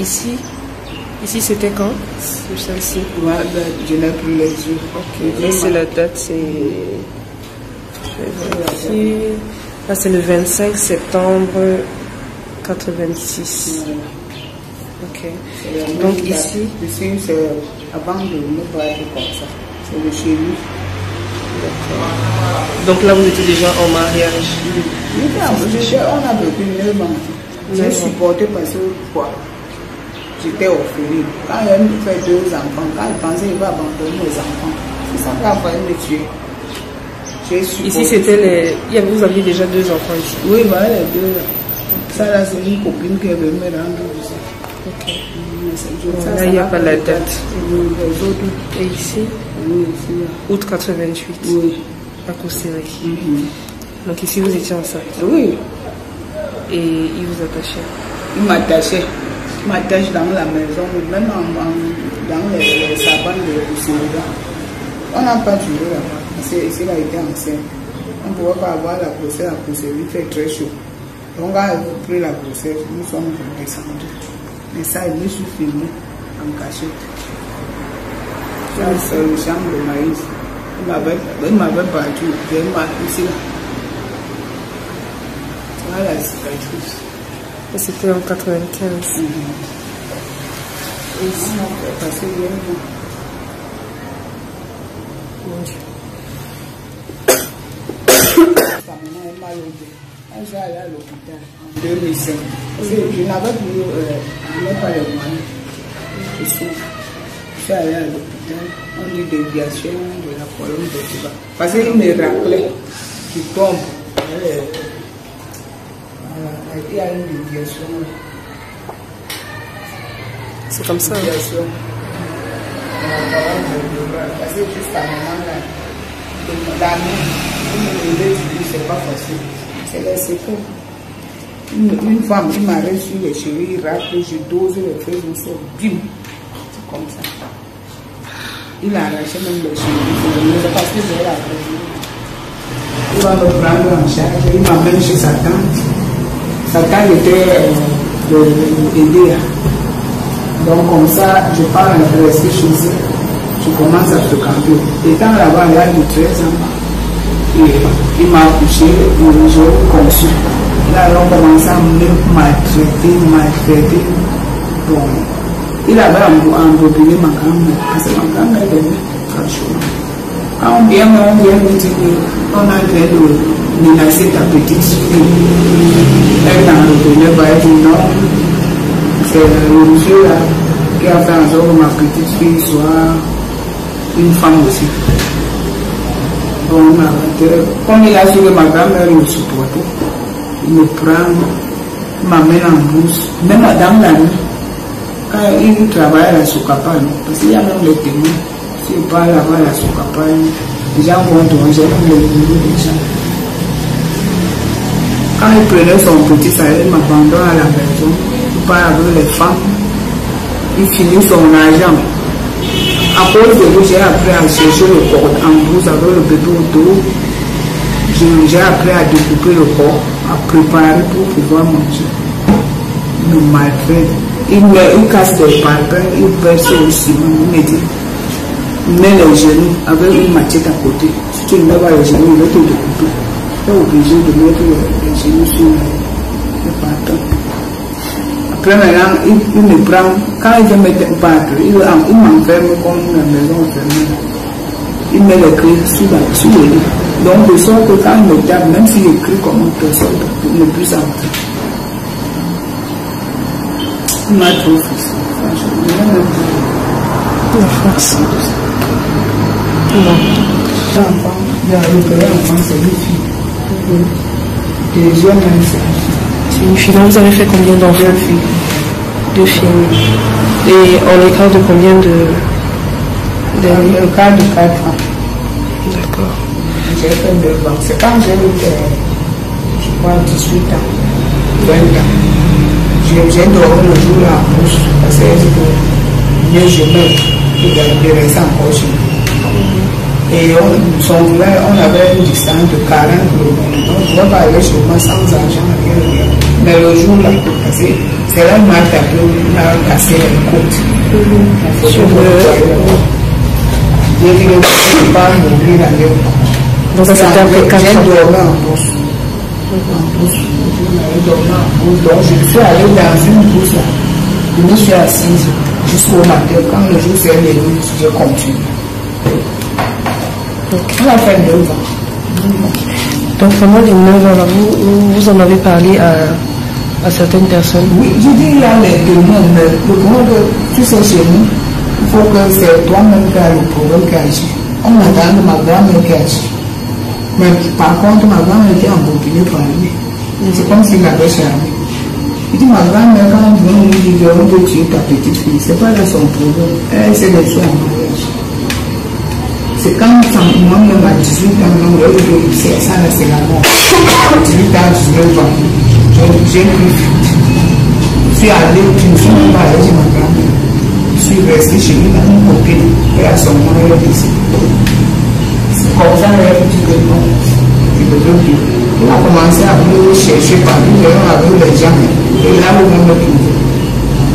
ici c'était quand? Sur celle-ci? Ouais, je n'ai plus les yeux. Ok, là c'est la date, c'est... Là c'est le 25 septembre 86. Ok. Donc ici? Ici c'est avant de me battre comme ça. C'est le chez lui. D'accord. Donc là vous étiez déjà en mariage? On a vécu 9 ans. J'ai supporté parce que quoi? J'étais orpheline. Quand elle me fait 2 enfants, quand elle pensait qu'il va abandonner les enfants, c'est ça qui a failli me tuer. Ici c'était les... Vous aviez déjà 2 enfants ici? Oui, voilà les 2 là. Ça là c'est une copine qui veut me rendre visite. Ok. Là il n'y a pas la date. Oui, les autres. Et ici? Oui, ici. Août 88. Oui. À Kosseri. Donc ici vous étiez enceinte? Oui. Et il vous attachait? Il m'attachait. Il m'attache dans la maison, même dans les sabanes de Kosseri. On n'a pas duré là-bas. Parce qu'ici, il a été enceinte. On ne pouvait pas avoir la grossesse à Kosseri, il fait très chaud. Donc, quand elle a pris la grossesse, nous sommes descendus. Mais ça, il me suis filmé en cachette. C'est le champ de maïs. Il m'avait battu. J'ai marqué ici là. Voilà la cicatrice. Et c'était en 95. Et ici, on peut passer bien. Mon Dieu. Sa maman est mal au dos. Quand j'ai allé à l'hôpital en 2005, je n'avais pas les moyens. Je suis allé à l'hôpital, on dit déviation de la colonne vertébrale. Parce qu'il me rappelait qu'il tombe. Il y a une déviation. C'est comme ça. Déviation. Parce que jusqu'à un moment là, c'est pas facile. C'est les séquelles. Une femme qui m'arrête sur les cheveux, il rappe, je dose les feuilles, je sors, bim. C'est comme ça. Il a arraché même les cheveux, parce que j'ai la feuille. Il va me prendre en charge, il m'amène chez sa tante. Sa tante était aidée. Donc comme ça, je pars à rester chez eux. Je commence à fréquenter. Étant là-bas, il y a de 13 ans. Il m'a accouché, j'ai conçu. Là, on commence à me maltraiter. Bon, il avait embobiné ma grand-mère. Parce que ma grand-mère venait franchement. Quand on vient me dire qu'on a en train de menacer ta petite fille. Elle n'a reconnu pas, elle dit non. C'est le monsieur là qui a fait en sorte que ma petite fille soit une femme aussi. Bon, comme il a su que ma grand-mère me supportait, il me prend, il m'amène en bourse, même dans la nuit, quand il travaille à la Sokapane, parce qu'il y a même les témoins, s'il parle là-bas à la Sokapane, les gens vont manger, même les bureaux des gens. Quand il prenait son petit salaire, il m'abandonne à la maison, il parle avec les femmes, il finit son argent. À cause de lui, j'ai appris à chercher le corps en bourse avec le bébé au dos. J'ai appris à découper le corps, à préparer pour pouvoir manger. Il me maltraite. Il casse des parpaings, il perce aussi. Il me dit, mets les genoux avec une machette à côté. Si tu ne mets pas les genoux, il va te découper. Tu es obligé de mettre les genoux sur les parpaings. Après maintenant, il me prend, quand il veut me battre, il m'enferme comme la maison fermée. Il met les clés sous le lit. Donc de sorte que quand il me tape, même s'il écrit comme une personne, il ne peut plus entrer. Il m'a trop fait. Franchement, La force. Non. Il y a le premier enfant, c'est une fille. Deuxième, c'est une fille. C'est une fille. Vous avez fait combien d'enfants? 2 filles. 2 filles. Et en écart de combien d'années? Un quart de 4 ans. D'accord. J'ai fait 2 ans. C'est quand j'ai eu, je crois, 18 ans, 20 ans. J'ai dormi le jour là en bouche. Parce que mieux je mets, il reste encore chez nous. Et on avait une distance de 40 km. Donc, je ne pouvais pas aller chez moi sans argent. Mais le jour là, parce que C'est là qu'il m'a tapé, il m'a cassé la côte. Sur le... J'ai dit que je ne peux pas mourir dans le... Donc ça c'était après 4 ans. J'ai dormi en bourse. Donc je suis allé dans une bourse là. Je me suis assise jusqu'au matin. Quand le jour s'est levé, je continue. On a fait 9 ans. Donc pendant les 9 ans là, vous en avez parlé à certaines personnes? Oui, je dis il y a les témoins, mais le problème que tu sais chez nous, il faut que c'est toi-même qui as le problème qui agit. On attend ma grand-mère qui agit. Mais par contre, ma grand-mère était embobinée par lui. C'est comme s'il l'avait charmé. Il dit, ma grand-mère, quand on vient lui dire, on peut tuer ta petite fille, c'est pas là son problème. Elle, c'est des soins en mariage. C'est quand moi-même à 18 ans, c'est ça, c'est la mort. 18 ans, 19 ans. J'ai pris fuite. Je suis allé, je ne suis même pas allé chez ma grand-mère. Je suis resté chez lui dans une copine. Et à son moment, elle est décédée. C'est comme ça, elle a dit que non. Il ne veut plus. Il a commencé à me chercher partout, les gens avaient les gens. Et là, où on me trouve.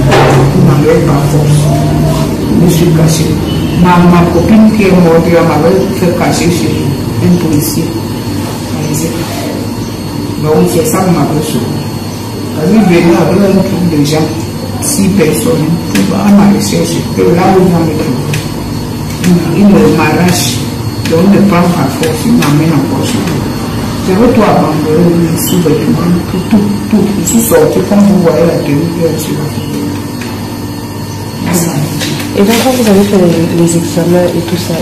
Il m'avait par force. Je me suis caché. Ma copine qui est morte, elle m'avait fait cacher chez un policier. Donc c'est ça que m'avait sauvé. Parce qu'il venait avec un groupe de gens, 6 personnes, pour à ma recherche. Et là où on me trouve. Il m'arrache. Donc il me prend par force, il m'amène en poche. Je veux tout abandonner, les sous-vêtements, tout. Je suis sorti, comme vous voyez la tenue sur la photo. Et donc quand vous avez fait les examens et tout ça,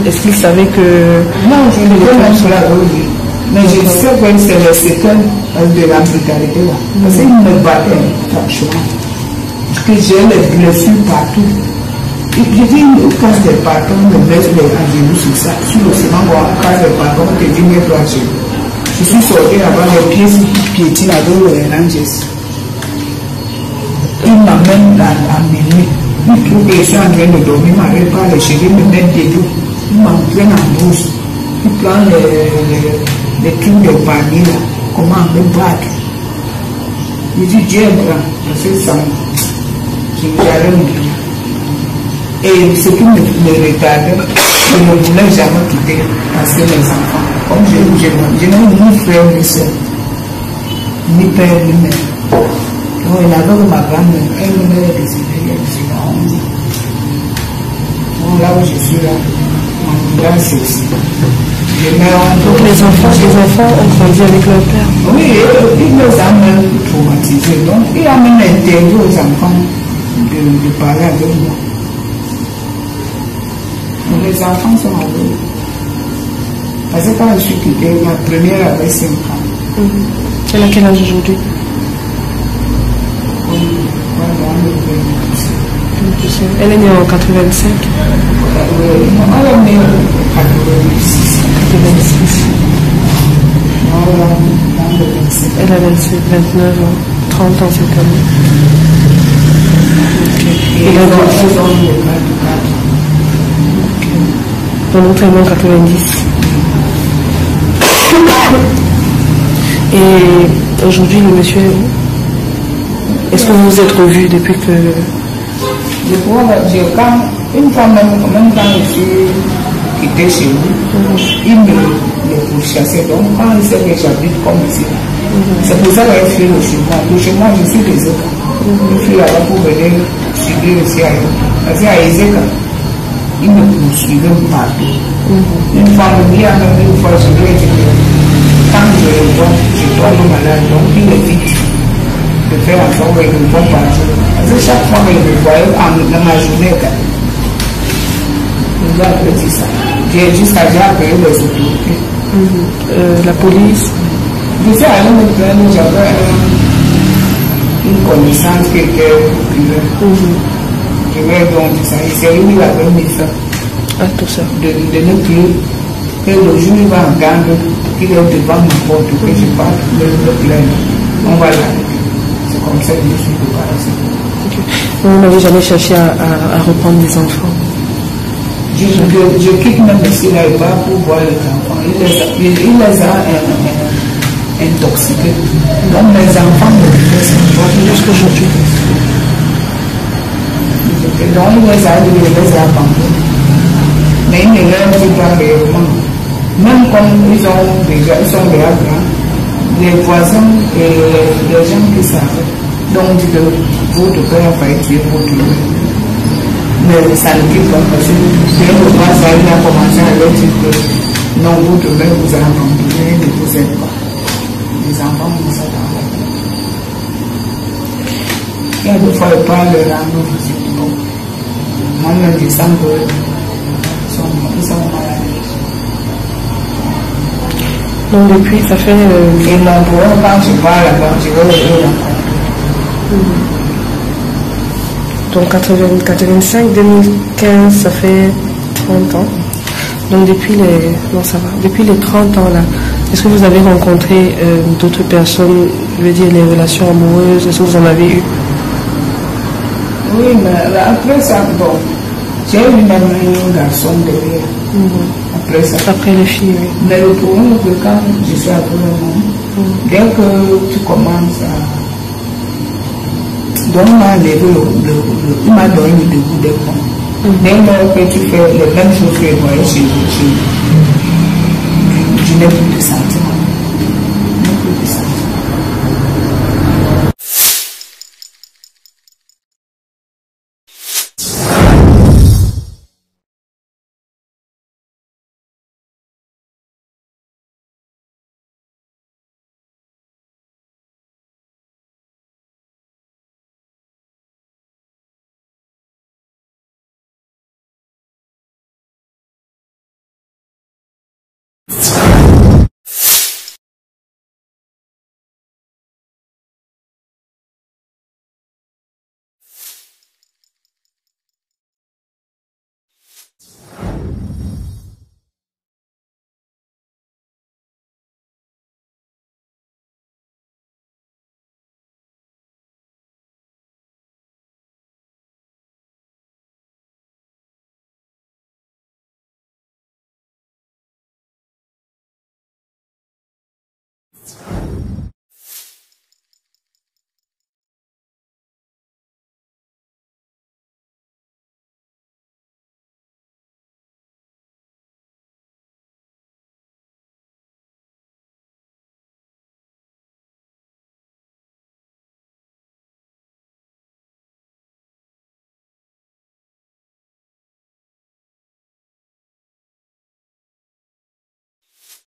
est-ce qu'il savait que... Non, je ne peux même pas le dire. Mais je sais que c'est le séquelles de la brutalité là. Parce qu'il me battait, franchement. Parce que j'ai les blessures partout. Je dis, une casse des bâtons, on me met les genoux sur ça. Sur le ciment, on casse des bâtons, on te dit, mais toi, je suis sorti là-bas, les pieds piétinent avec les ranges. Il m'amène à minuit. Il trouve que je suis en train de dormir, il m'arrête pas, les cheveux me mettent debout. Il m'entraîne en brousse. Il prend les trucs de panier là, comment me battre. Il dit, Dieu est grand, c'est ça. J'allais mourir. Et ce qui me retardait, je ne voulais jamais quitter parce que les enfants, comme je n'ai ni frère ni soeur, ni père ni mère. Donc il avait ma grand-mère, elle me l'a décidé, elle disait, bon, là où je suis là, mon village c'est ici. Donc les enfants ont grandi avec leur père? Oui, il les a même traumatisés. Donc il a même interdit aux enfants de parler avec moi. Donc, les enfants sont avec. Parce que quand je suis quittée, ma première avait 5 ans. Elle a quel âge aujourd'hui? Elle est née en 85. Elle est née en 86. 86. Elle a 27, 29 ans, 30 ans cette année. Okay. Et elle a 26 ans. Pour l'autre, elle est en 90. Et aujourd'hui, le monsieur est où? Est-ce que vous vous êtes revus depuis que... Une fois même quand je suis quitté chez lui, il me pourchassait. Donc quand il sait que j'habite comme ici, c'est pour ça qu'il fuit le chez moi. Le chez moi, je suis des autres. Je suis là-bas pour venir subir ici à eux. Parce qu'à Ezeka, il me poursuivait partout. Une fois, il y a même une fois, je lui ai dit, quand je le vois, je tombe malade. Donc il évite de faire en sorte qu'il me voit partout. Parce que chaque fois qu'il me voyait dans ma journée, il a dit ça. J'ai jusqu'à déjà appelé les autorités. La police. Je suis allé me plaindre, j'avais une connaissance qui était privée. Je lui ai donc dit ça. Et c'est lui qui avait mis ça. Ah, tout ça. De ne plus, que le jour il va entendre qu'il est devant ma porte, que je parle, de me plaindre. On va l'arrêter. C'est comme ça que je suis débarrassé. Vous n'avez jamais cherché à reprendre les enfants? Je quitte même ici là-bas pour voir les enfants. Il les a intoxiqué. Donc mes enfants me disaient ça. Jusqu'aujourd'hui. Donc ils les abandonnés. Mais ils ne leur disent pas réellement. Même comme ils sont déjà grands, les voisins et les gens qui savent. Donc on dit que votre père va tuer votre mère. Mais ça ne dit pas parce que dès le mois, ça il a commencé à leur dire que non, votre mère vous a abandonné, ne vous aime pas. Les enfants vous attendent. Il y a des fois, ils parlent de rendre visite. Moi, je me sens que ils sont malades. Donc depuis, ça fait... Et mon bourreau, quand je pars là-bas, je vais les rencontrer. Donc 85, 2015, ça fait 30 ans. Donc depuis les... Non, ça va. Depuis les 30 ans là, est-ce que vous avez rencontré d'autres personnes, je veux dire les relations amoureuses, est-ce que vous en avez eu? Oui, mais après ça, bon, j'ai eu même un garçon derrière. Après ça. Après les filles, oui. Mais le problème c'est que quand je suis avec le monde, dès que tu commences à... Donc il m'a levé il m'a donné le debout des points. Dès lors que tu fais les mêmes choses que moi, je n'ai plus de sentiments.